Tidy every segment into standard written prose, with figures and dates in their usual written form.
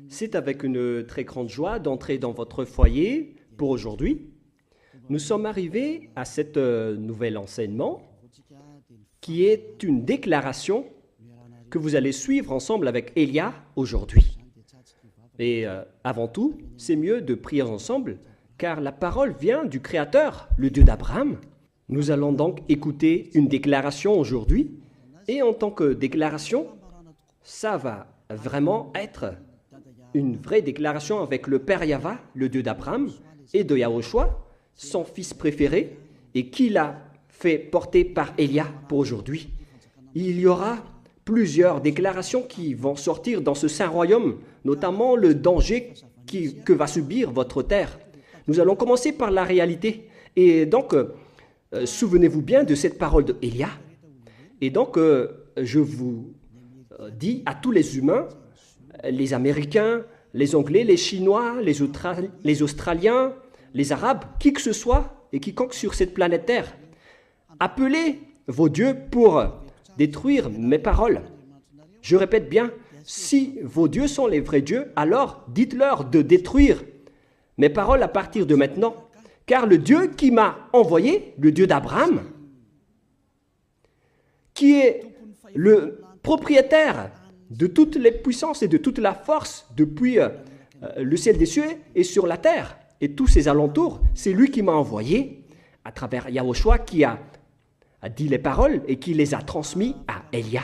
C'est avec une très grande joie d'entrer dans votre foyer pour aujourd'hui. Nous sommes arrivés à cet nouvel enseignement qui est une déclaration que vous allez suivre ensemble avec Elia aujourd'hui. Et avant tout, c'est mieux de prier ensemble car la parole vient du Créateur, le Dieu d'Abraham. Nous allons donc écouter une déclaration aujourd'hui et en tant que déclaration, ça va vraiment être une vraie déclaration avec le Père Yahva, le Dieu d'Abraham, et de Yahushua, son fils préféré, et qui l'a fait porter par Elia pour aujourd'hui. Il y aura plusieurs déclarations qui vont sortir dans ce saint royaume, notamment le danger que va subir votre terre. Nous allons commencer par la réalité. Et donc, souvenez-vous bien de cette parole de Elia. Et donc, je vous dis à tous les humains, les Américains, les Anglais, les Chinois, les Australiens, les Arabes, qui que ce soit et quiconque sur cette planète Terre, appelez vos dieux pour détruire mes paroles. Je répète bien, si vos dieux sont les vrais dieux, alors dites-leur de détruire mes paroles à partir de maintenant, car le Dieu qui m'a envoyé, le Dieu d'Abraham, qui est le propriétaire de toutes les puissances et de toute la force depuis le ciel des cieux et sur la terre et tous ses alentours, c'est lui qui m'a envoyé à travers Yahushua qui a dit les paroles et qui les a transmis à Elia.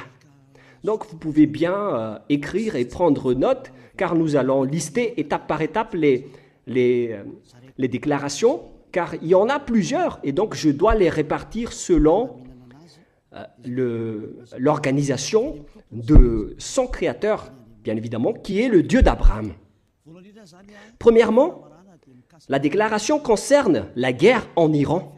Donc vous pouvez bien écrire et prendre note car nous allons lister étape par étape les déclarations car il y en a plusieurs et donc je dois les répartir selon l'organisation de son créateur, bien évidemment, qui est le Dieu d'Abraham. Premièrement, la déclaration concerne la guerre en Iran.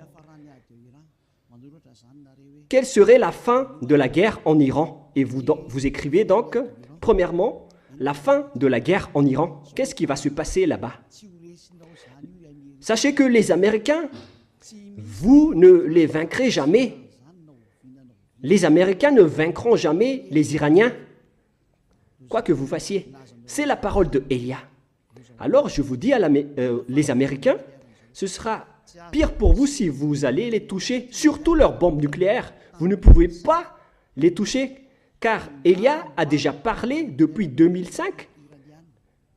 Quelle serait la fin de la guerre en Iran? Et vous écrivez donc, premièrement, la fin de la guerre en Iran. Qu'est-ce qui va se passer là-bas? Sachez que les Américains, vous ne les vaincrez jamais. Les Américains ne vaincront jamais les Iraniens, quoi que vous fassiez. C'est la parole de Elia. Alors je vous dis les Américains, ce sera pire pour vous si vous allez les toucher, surtout leurs bombes nucléaires. Vous ne pouvez pas les toucher, car Elia a déjà parlé depuis 2005.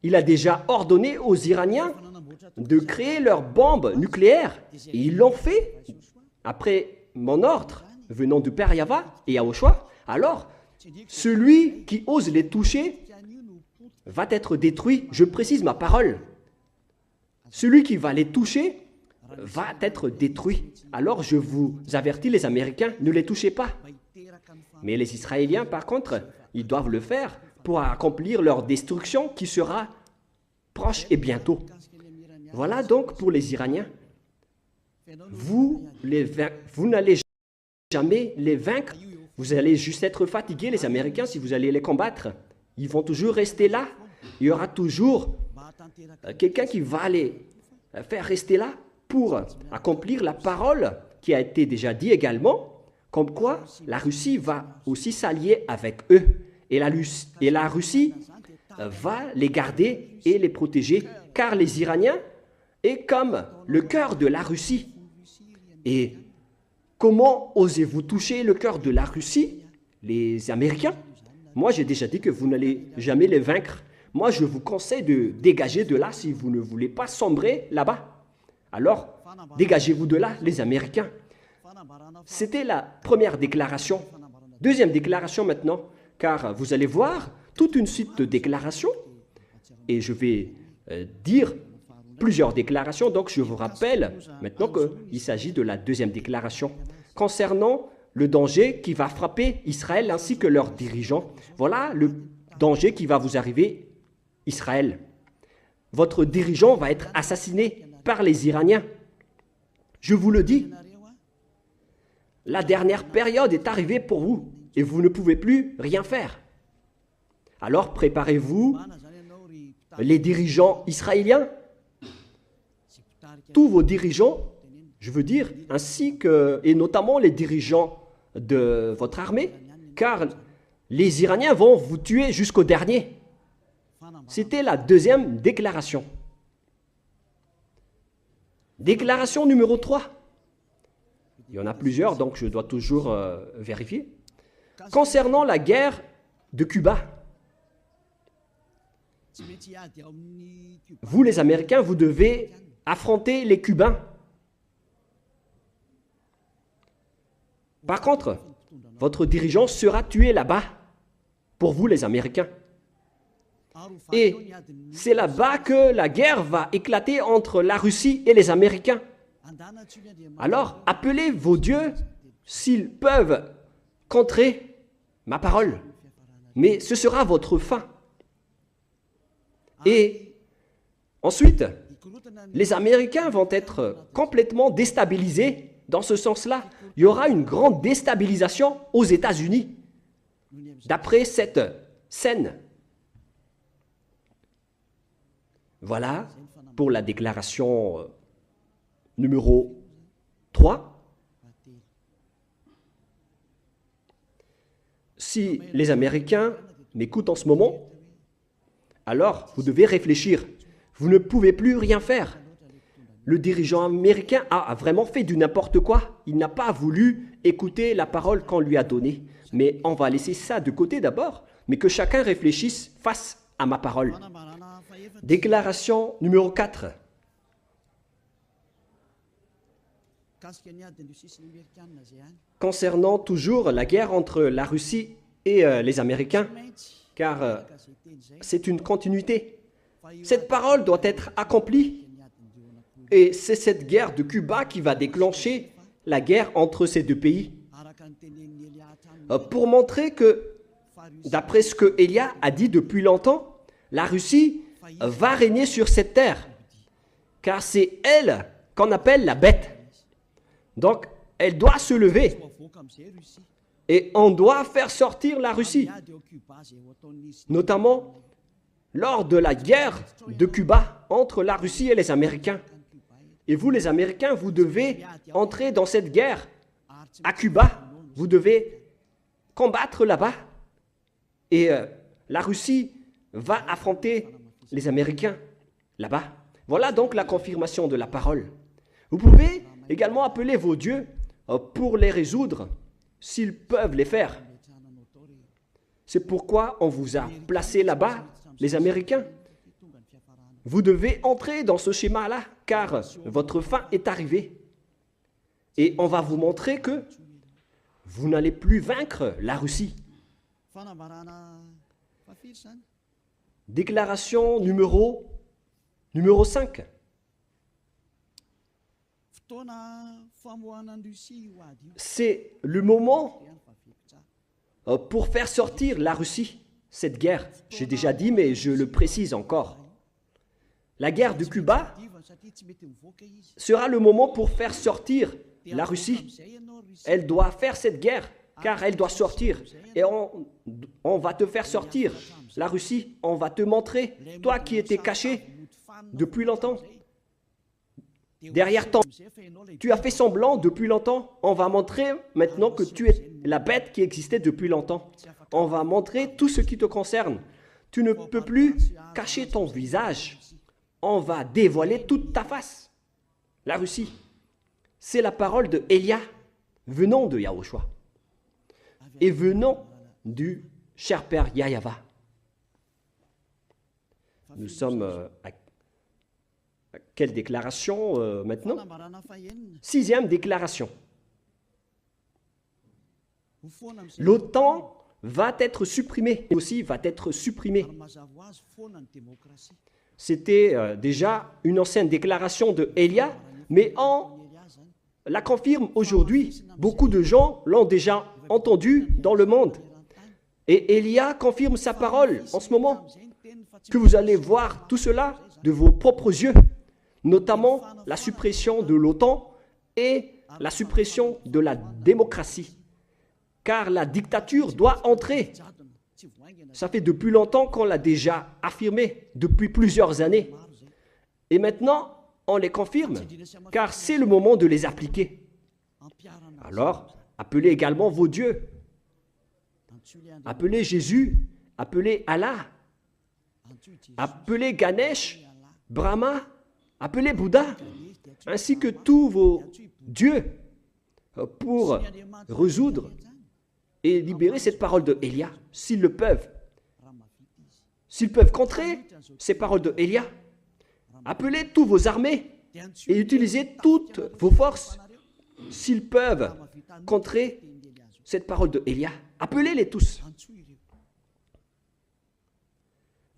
Il a déjà ordonné aux Iraniens de créer leurs bombes nucléaires. Et ils l'ont fait après mon ordre venant du Père Yahva et Yahushua. Alors, celui qui ose les toucher va être détruit. Je précise ma parole. Celui qui va les toucher va être détruit. Alors, je vous avertis, les Américains, ne les touchez pas. Mais les Israéliens, par contre, ils doivent le faire pour accomplir leur destruction qui sera proche et bientôt. Voilà donc pour les Iraniens. Vous n'allez jamais les vaincre. Vous allez juste être fatigués, les Américains, si vous allez les combattre. Ils vont toujours rester là. Il y aura toujours quelqu'un qui va les faire rester là pour accomplir la parole qui a été déjà dit également, comme quoi la Russie va aussi s'allier avec eux. Et la Russie va les garder et les protéger, car les Iraniens est comme le cœur de la Russie. Et comment osez-vous toucher le cœur de la Russie, les Américains? Moi, j'ai déjà dit que vous n'allez jamais les vaincre. Moi, je vous conseille de dégager de là si vous ne voulez pas sombrer là-bas. Alors, dégagez-vous de là, les Américains. C'était la première déclaration. Deuxième déclaration maintenant, car vous allez voir toute une suite de déclarations. Et je vais dire plusieurs déclarations, donc je vous rappelle maintenant qu'il s'agit de la deuxième déclaration concernant le danger qui va frapper Israël ainsi que leurs dirigeants. Voilà le danger qui va vous arriver, Israël. Votre dirigeant va être assassiné par les Iraniens. Je vous le dis, la dernière période est arrivée pour vous et vous ne pouvez plus rien faire. Alors préparez-vous, les dirigeants israéliens, tous vos dirigeants, je veux dire, ainsi que, et notamment les dirigeants de votre armée, car les Iraniens vont vous tuer jusqu'au dernier. C'était la deuxième déclaration. Déclaration numéro 3. Il y en a plusieurs, donc je dois toujours vérifier. Concernant la guerre de Cuba, vous les Américains, vous devez affronter les Cubains. Par contre, votre dirigeant sera tué là-bas, pour vous les Américains. Et c'est là-bas que la guerre va éclater entre la Russie et les Américains. Alors, appelez vos dieux s'ils peuvent contrer ma parole. Mais ce sera votre fin. Et ensuite, les Américains vont être complètement déstabilisés. Dans ce sens-là, il y aura une grande déstabilisation aux États-Unis. D'après cette scène. Voilà pour la déclaration numéro 3. Si les Américains m'écoutent en ce moment, alors vous devez réfléchir. Vous ne pouvez plus rien faire. Le dirigeant américain a vraiment fait du n'importe quoi. Il n'a pas voulu écouter la parole qu'on lui a donnée. Mais on va laisser ça de côté d'abord, mais que chacun réfléchisse face à ma parole. Déclaration numéro 4. Concernant toujours la guerre entre la Russie et les Américains, car c'est une continuité. Cette parole doit être accomplie. Et c'est cette guerre de Cuba qui va déclencher la guerre entre ces deux pays. Pour montrer que, d'après ce que Élia a dit depuis longtemps, la Russie va régner sur cette terre. Car c'est elle qu'on appelle la bête. Donc, elle doit se lever. Et on doit faire sortir la Russie. Notamment lors de la guerre de Cuba entre la Russie et les Américains. Et vous, les Américains, vous devez entrer dans cette guerre à Cuba. Vous devez combattre là-bas. Et la Russie va affronter les Américains là-bas. Voilà donc la confirmation de la parole. Vous pouvez également appeler vos dieux pour les résoudre, s'ils peuvent les faire. C'est pourquoi on vous a placé là-bas, les Américains. Vous devez entrer dans ce schéma-là, car votre fin est arrivée. Et on va vous montrer que vous n'allez plus vaincre la Russie. Déclaration numéro 5. C'est le moment pour faire sortir la Russie, cette guerre. J'ai déjà dit, mais je le précise encore. La guerre de Cuba sera le moment pour faire sortir la Russie. Elle doit faire cette guerre, car elle doit sortir. Et on va te faire sortir, la Russie. On va te montrer, toi qui étais caché depuis longtemps. Derrière toi, tu as fait semblant depuis longtemps. On va montrer maintenant que tu es la bête qui existait depuis longtemps. On va montrer tout ce qui te concerne. Tu ne peux plus cacher ton visage. On va dévoiler toute ta face. La Russie, c'est la parole de Élia, venant de Yahushua et venant du cher père Yahyawa. Nous sommes à quelle déclaration maintenant? 6e déclaration. L'OTAN va être supprimée, aussi va être supprimée. C'était déjà une ancienne déclaration de Élia, mais on la confirme aujourd'hui. Beaucoup de gens l'ont déjà entendu dans le monde. Et Élia confirme sa parole en ce moment, que vous allez voir tout cela de vos propres yeux, notamment la suppression de l'OTAN et la suppression de la démocratie. Car la dictature doit entrer. Ça fait depuis longtemps qu'on l'a déjà affirmé, depuis plusieurs années. Et maintenant, on les confirme, car c'est le moment de les appliquer. Alors, appelez également vos dieux. Appelez Jésus, appelez Allah, appelez Ganesh, Brahma, appelez Bouddha, ainsi que tous vos dieux pour résoudre et libérer cette parole de Elia, s'ils le peuvent. S'ils peuvent contrer ces paroles de Elia, appelez tous vos armées et utilisez toutes vos forces. S'ils peuvent contrer cette parole de Elia, appelez-les tous.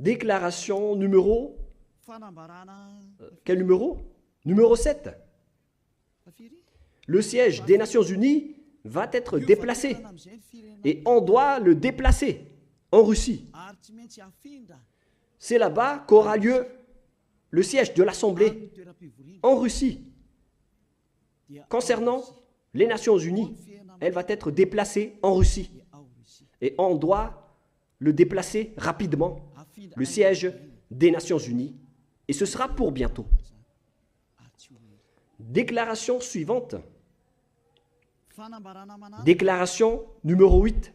Déclaration numéro... quel numéro? Numéro 7. Le siège des Nations Unies va être déplacé et on doit le déplacer en Russie. C'est là-bas qu'aura lieu le siège de l'Assemblée en Russie. Concernant les Nations Unies, elle va être déplacée en Russie et on doit le déplacer rapidement, le siège des Nations Unies, et ce sera pour bientôt. Déclaration suivante. Déclaration numéro 8.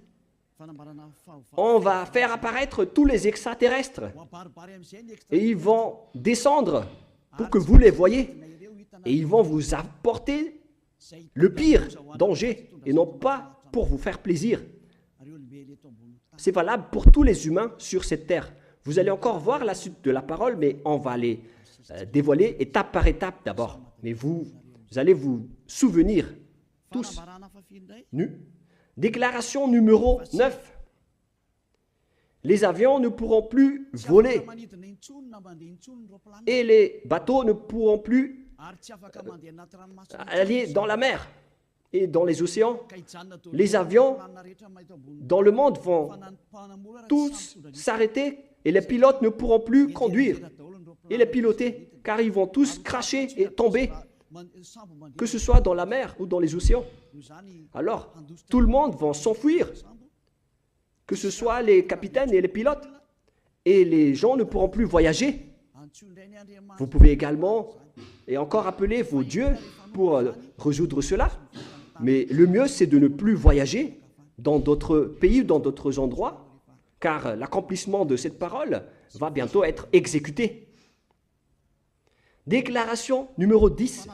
On va faire apparaître tous les extraterrestres et ils vont descendre pour que vous les voyez et ils vont vous apporter le pire danger et non pas pour vous faire plaisir. C'est valable pour tous les humains sur cette terre. Vous allez encore voir la suite de la parole, mais on va les dévoiler étape par étape d'abord. Mais vous allez vous souvenir tous. Déclaration numéro 9. Les avions ne pourront plus voler et les bateaux ne pourront plus aller dans la mer et dans les océans. Les avions dans le monde vont tous s'arrêter et les pilotes ne pourront plus conduire et les piloter car ils vont tous cracher et tomber, que ce soit dans la mer ou dans les océans. Alors, tout le monde va s'enfuir, que ce soit les capitaines et les pilotes, et les gens ne pourront plus voyager. Vous pouvez également et encore appeler vos dieux pour résoudre cela, mais le mieux c'est de ne plus voyager dans d'autres pays ou dans d'autres endroits, car l'accomplissement de cette parole va bientôt être exécuté. Déclaration numéro 10.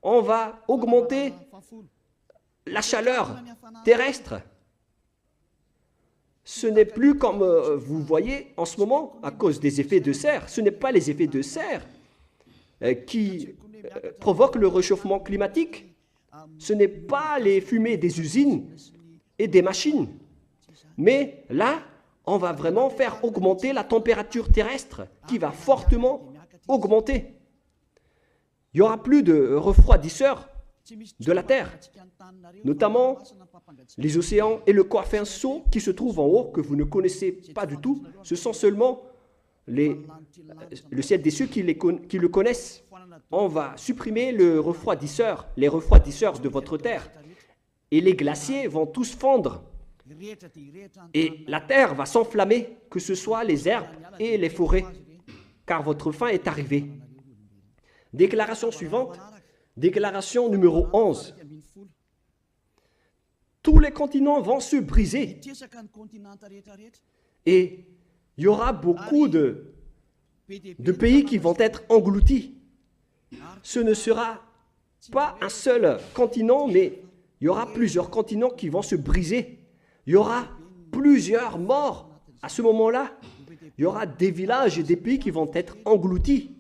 On va augmenter la chaleur terrestre. Ce n'est plus comme vous voyez en ce moment à cause des effets de serre. Ce n'est pas les effets de serre qui provoquent le réchauffement climatique. Ce n'est pas les fumées des usines et des machines. Mais là, on va vraiment faire augmenter la température terrestre qui va fortement augmenter. Il n'y aura plus de refroidisseurs de la Terre, notamment les océans et le Koh-Phangan qui se trouvent en haut, que vous ne connaissez pas du tout. Ce sont seulement le ciel des cieux qui le connaissent. On va supprimer les refroidisseurs de votre Terre. Et les glaciers vont tous fondre. Et la Terre va s'enflammer, que ce soit les herbes et les forêts, car votre fin est arrivée. Déclaration suivante, déclaration numéro 11. Tous les continents vont se briser et il y aura beaucoup de pays qui vont être engloutis. Ce ne sera pas un seul continent, mais il y aura plusieurs continents qui vont se briser. Il y aura plusieurs morts à ce moment-là. Il y aura des villages et des pays qui vont être engloutis.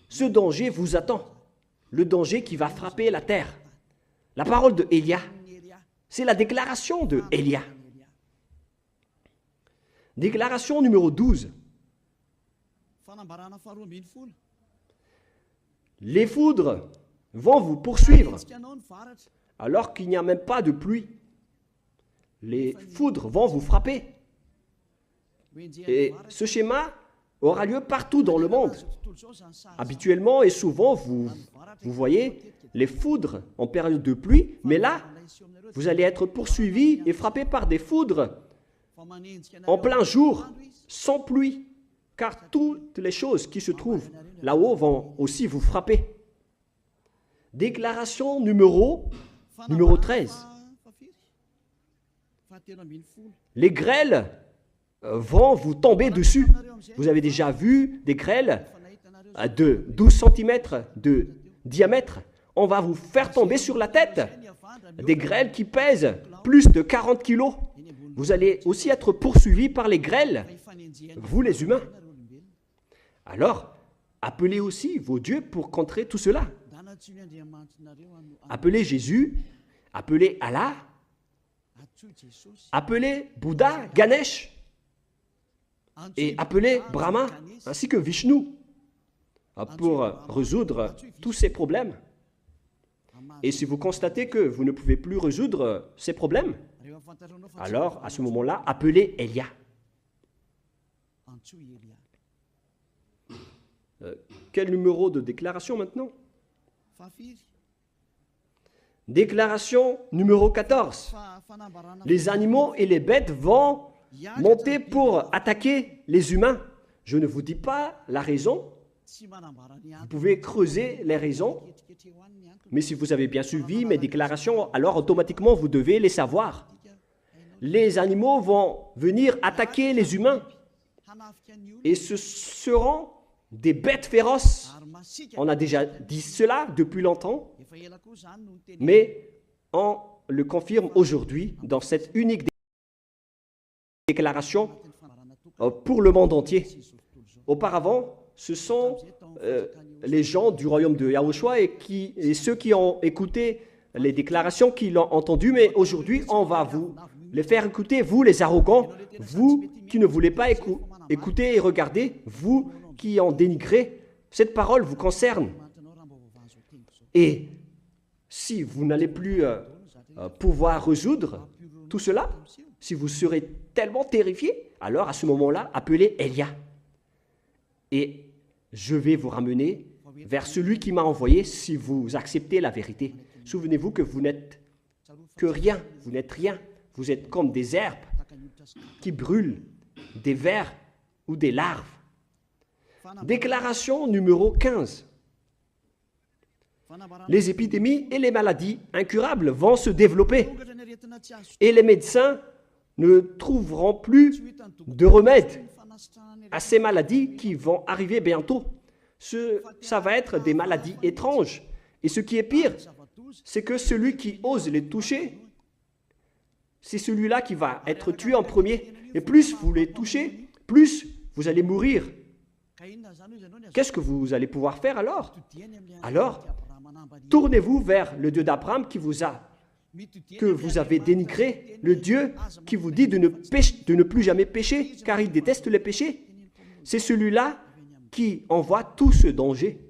Ce danger vous attend. Le danger qui va frapper la terre. La parole de Elia, c'est la déclaration de Elia. Déclaration numéro 12. Les foudres vont vous poursuivre alors qu'il n'y a même pas de pluie. Les foudres vont vous frapper. Et ce schéma aura lieu partout dans le monde. Habituellement et souvent, vous voyez les foudres en période de pluie, mais là, vous allez être poursuivi et frappé par des foudres en plein jour, sans pluie, car toutes les choses qui se trouvent là-haut vont aussi vous frapper. Déclaration numéro 13. Les grêles vont vous tomber dessus. Vous avez déjà vu des grêles de 12 cm de diamètre. On va vous faire tomber sur la tête. Des grêles qui pèsent plus de 40 kilos. Vous allez aussi être poursuivis par les grêles, vous les humains. Alors, appelez aussi vos dieux pour contrer tout cela. Appelez Jésus, appelez Allah, appelez Bouddha, Ganesh, et appelez Brahma, ainsi que Vishnu, pour résoudre tous ces problèmes. Et si vous constatez que vous ne pouvez plus résoudre ces problèmes, alors à ce moment-là, appelez Elia. Quel numéro de déclaration maintenant? Déclaration numéro 14. Les animaux et les bêtes vont monter pour attaquer les humains. Je ne vous dis pas la raison. Vous pouvez creuser les raisons. Mais si vous avez bien suivi mes déclarations, alors automatiquement vous devez les savoir. Les animaux vont venir attaquer les humains. Et ce seront des bêtes féroces. On a déjà dit cela depuis longtemps, mais on le confirme aujourd'hui dans cette unique déclaration pour le monde entier. Auparavant, ce sont les gens du royaume de Yahushua et ceux qui ont écouté les déclarations qui l'ont entendu, mais aujourd'hui, on va vous les faire écouter, vous les arrogants, vous qui ne voulez pas écouter et regarder, vous qui en dénigrez. Cette parole vous concerne. Et si vous n'allez plus pouvoir résoudre tout cela, si vous serez tellement terrifié, alors à ce moment-là, appelez Elia. Et je vais vous ramener vers celui qui m'a envoyé si vous acceptez la vérité. Souvenez-vous que vous n'êtes que rien, vous n'êtes rien. Vous êtes comme des herbes qui brûlent, des vers ou des larves. Déclaration numéro 15. Les épidémies et les maladies incurables vont se développer et les médecins ne trouveront plus de remède à ces maladies qui vont arriver bientôt. Ça va être des maladies étranges. Et ce qui est pire, c'est que celui qui ose les toucher, c'est celui-là qui va être tué en premier. Et plus vous les touchez, plus vous allez mourir. Qu'est-ce que vous allez pouvoir faire alors? Alors, tournez-vous vers le Dieu d'Abraham que vous avez dénigré, le Dieu qui vous dit de ne plus jamais pécher, car il déteste les péchés. C'est celui-là qui envoie tout ce danger.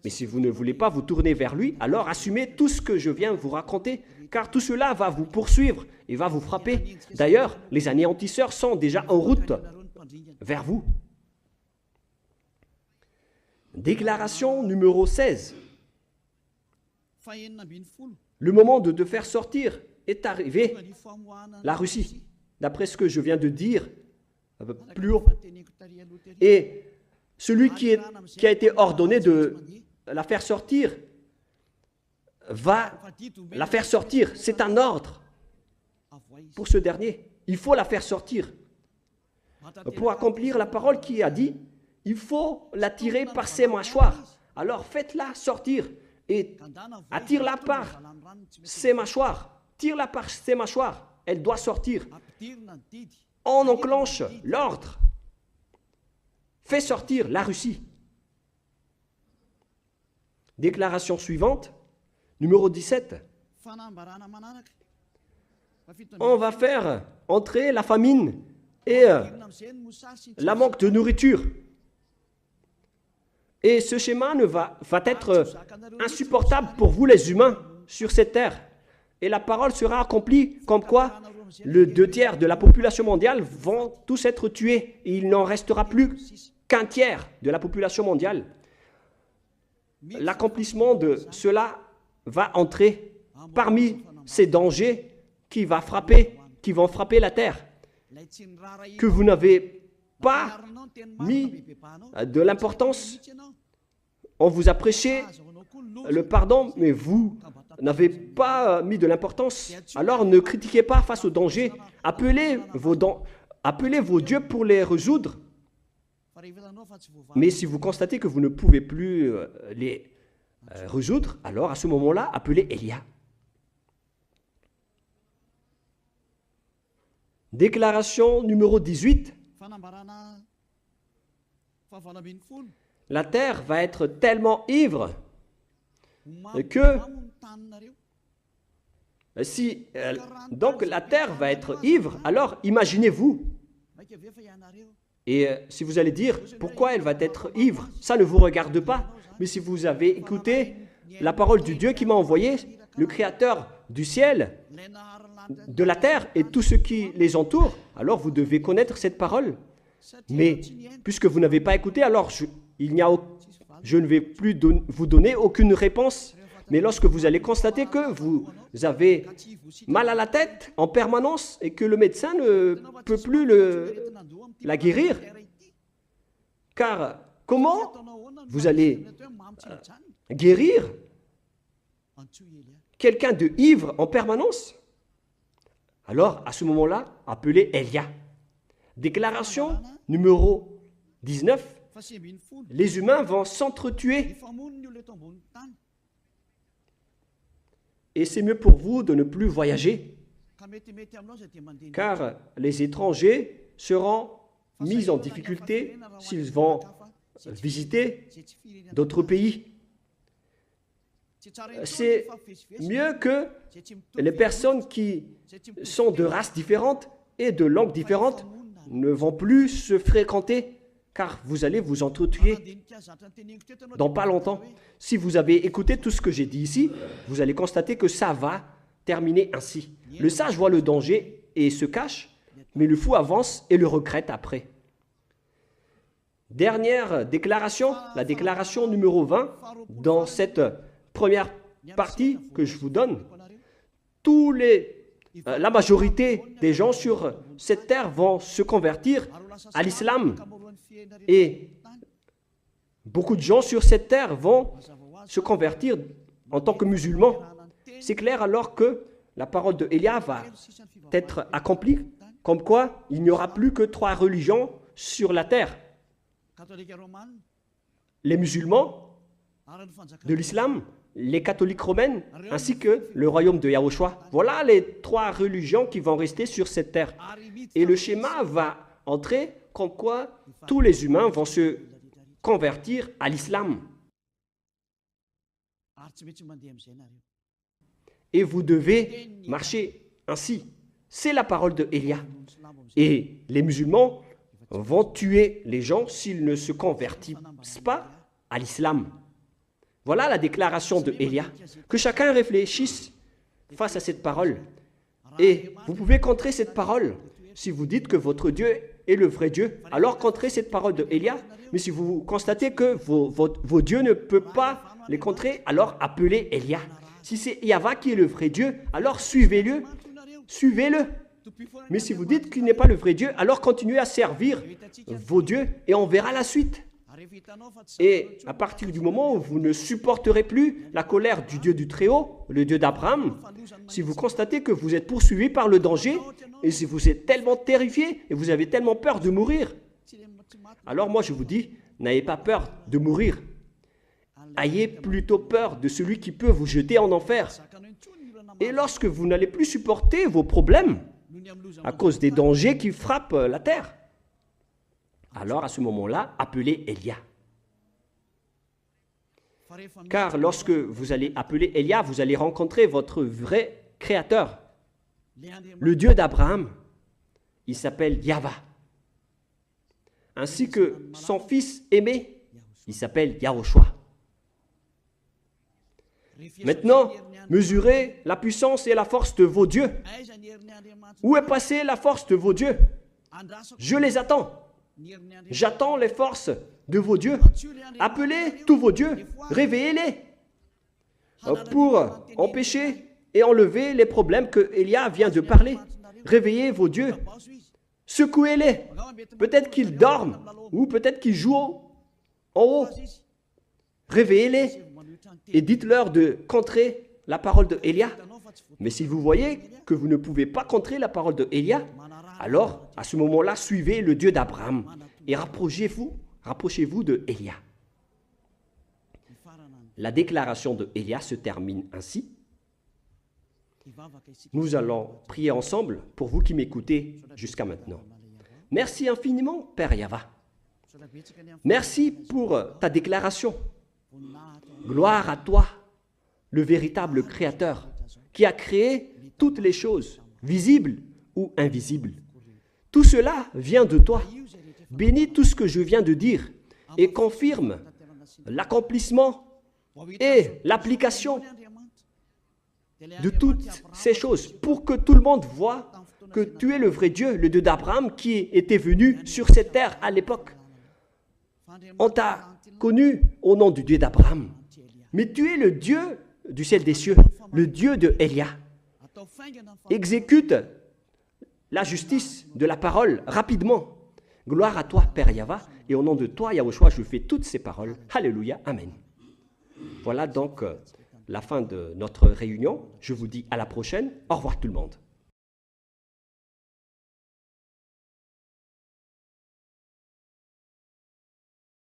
Mais si vous ne voulez pas vous tourner vers lui, alors assumez tout ce que je viens vous raconter, car tout cela va vous poursuivre et va vous frapper. D'ailleurs, les anéantisseurs sont déjà en route vers vous. Déclaration numéro 16. Le moment de te faire sortir est arrivé. La Russie, d'après ce que je viens de dire plus haut. Et celui qui a été ordonné de la faire sortir va la faire sortir. C'est un ordre pour ce dernier. Il faut la faire sortir. Pour accomplir la parole qui a dit, il faut la tirer par ses mâchoires. Alors faites-la sortir et attire-la par ses mâchoires. Tire-la par ses mâchoires. Elle doit sortir. On enclenche l'ordre. Fais sortir la Russie. Déclaration suivante, numéro 17. On va faire entrer la famine et la manque de nourriture. Et ce schéma va être insupportable pour vous les humains sur cette terre. Et la parole sera accomplie comme quoi le 2/3 de la population mondiale vont tous être tués. Et il n'en restera plus qu'un tiers de la population mondiale. L'accomplissement de cela va entrer parmi ces dangers qui vont frapper la terre. Que vous n'avez pas mis de l'importance. On vous a prêché le pardon, mais vous n'avez pas mis de l'importance. Alors ne critiquez pas face au danger. Appelez appelez vos dieux pour les résoudre. Mais si vous constatez que vous ne pouvez plus les résoudre, alors à ce moment-là, appelez Élia. Déclaration numéro 18. La terre va être tellement ivre que si donc la terre va être ivre, alors imaginez-vous. Et si vous allez dire pourquoi elle va être ivre, ça ne vous regarde pas. Mais si vous avez écouté la parole du Dieu qui m'a envoyé, le Créateur du ciel, de la terre et tout ce qui les entoure, alors vous devez connaître cette parole. Mais puisque vous n'avez pas écouté, alors je ne vais plus vous donner aucune réponse. Mais lorsque vous allez constater que vous avez mal à la tête en permanence et que le médecin ne peut plus la guérir, car comment vous allez guérir quelqu'un de ivre en permanence? Alors, à ce moment-là, appelez Élia. Déclaration numéro 19. Les humains vont s'entretuer. Et c'est mieux pour vous de ne plus voyager, car les étrangers seront mis en difficulté s'ils vont visiter d'autres pays. C'est mieux que les personnes qui sont de races différentes et de langues différentes ne vont plus se fréquenter, car vous allez vous entretuer dans pas longtemps. Si vous avez écouté tout ce que j'ai dit ici, vous allez constater que ça va terminer ainsi. Le sage voit le danger et se cache, mais le fou avance et le regrette après. Dernière déclaration, la déclaration numéro 20, dans cette première partie que je vous donne. La majorité des gens sur cette terre vont se convertir à l'islam. Et beaucoup de gens sur cette terre vont se convertir en tant que musulmans. C'est clair alors que la parole de Élia va être accomplie, comme quoi il n'y aura plus que 3 religions sur la terre. Les musulmans de l'islam, les catholiques romaines, ainsi que le royaume de Yahushua. Voilà les 3 religions qui vont rester sur cette terre. Et le schéma va entrer comme quoi tous les humains vont se convertir à l'islam. Et vous devez marcher ainsi. C'est la parole de Élia. Et les musulmans vont tuer les gens s'ils ne se convertissent pas à l'islam. Voilà la déclaration de Élia. Que chacun réfléchisse face à cette parole. Et vous pouvez contrer cette parole. Si vous dites que votre Dieu est le vrai Dieu, alors contrez cette parole de Élia. Mais si vous constatez que vos dieux ne peuvent pas les contrer, alors appelez Élia. Si c'est Yahva qui est le vrai Dieu, alors suivez-le. Suivez-le. Mais si vous dites qu'il n'est pas le vrai Dieu, alors continuez à servir vos dieux et on verra la suite. Et à partir du moment où vous ne supporterez plus la colère du Dieu du Très-Haut, le Dieu d'Abraham, si vous constatez que vous êtes poursuivi par le danger, et si vous êtes tellement terrifié et vous avez tellement peur de mourir, alors moi je vous dis, n'ayez pas peur de mourir. Ayez plutôt peur de celui qui peut vous jeter en enfer. Et lorsque vous n'allez plus supporter vos problèmes à cause des dangers qui frappent la terre, alors à ce moment-là, appelez Élia. Car lorsque vous allez appeler Élia, vous allez rencontrer votre vrai Créateur, le Dieu d'Abraham. Il s'appelle Yahva. Ainsi que son fils aimé, il s'appelle Yahushua. Maintenant, mesurez la puissance et la force de vos dieux. Où est passée la force de vos dieux? Je les attends. J'attends les forces de vos dieux. Appelez tous vos dieux, réveillez-les pour empêcher et enlever les problèmes que Élia vient de parler. Réveillez vos dieux, secouez-les. Peut-être qu'ils dorment ou peut-être qu'ils jouent en haut. Réveillez-les et dites-leur de contrer la parole de Élia. Mais si vous voyez que vous ne pouvez pas contrer la parole de Élia, Alors, à ce moment-là, suivez le Dieu d'Abraham et rapprochez-vous de Élia. La déclaration de Élia se termine ainsi. Nous allons prier ensemble pour vous qui m'écoutez jusqu'à maintenant. Merci infiniment, Père Yahva. Merci pour ta déclaration. Gloire à toi, le véritable Créateur, qui a créé toutes les choses, visibles ou invisibles. Tout cela vient de toi. Bénis tout ce que je viens de dire et confirme l'accomplissement et l'application de toutes ces choses pour que tout le monde voit que tu es le vrai Dieu, le Dieu d'Abraham qui était venu sur cette terre à l'époque. On t'a connu au nom du Dieu d'Abraham, mais tu es le Dieu du ciel des cieux, le Dieu de Élia. Exécute la justice de la parole rapidement. Gloire à toi, Père Yahva, et au nom de toi, Yahushua, je fais toutes ces paroles. Alléluia, Amen. Voilà donc la fin de notre réunion. Je vous dis à la prochaine. Au revoir tout le monde.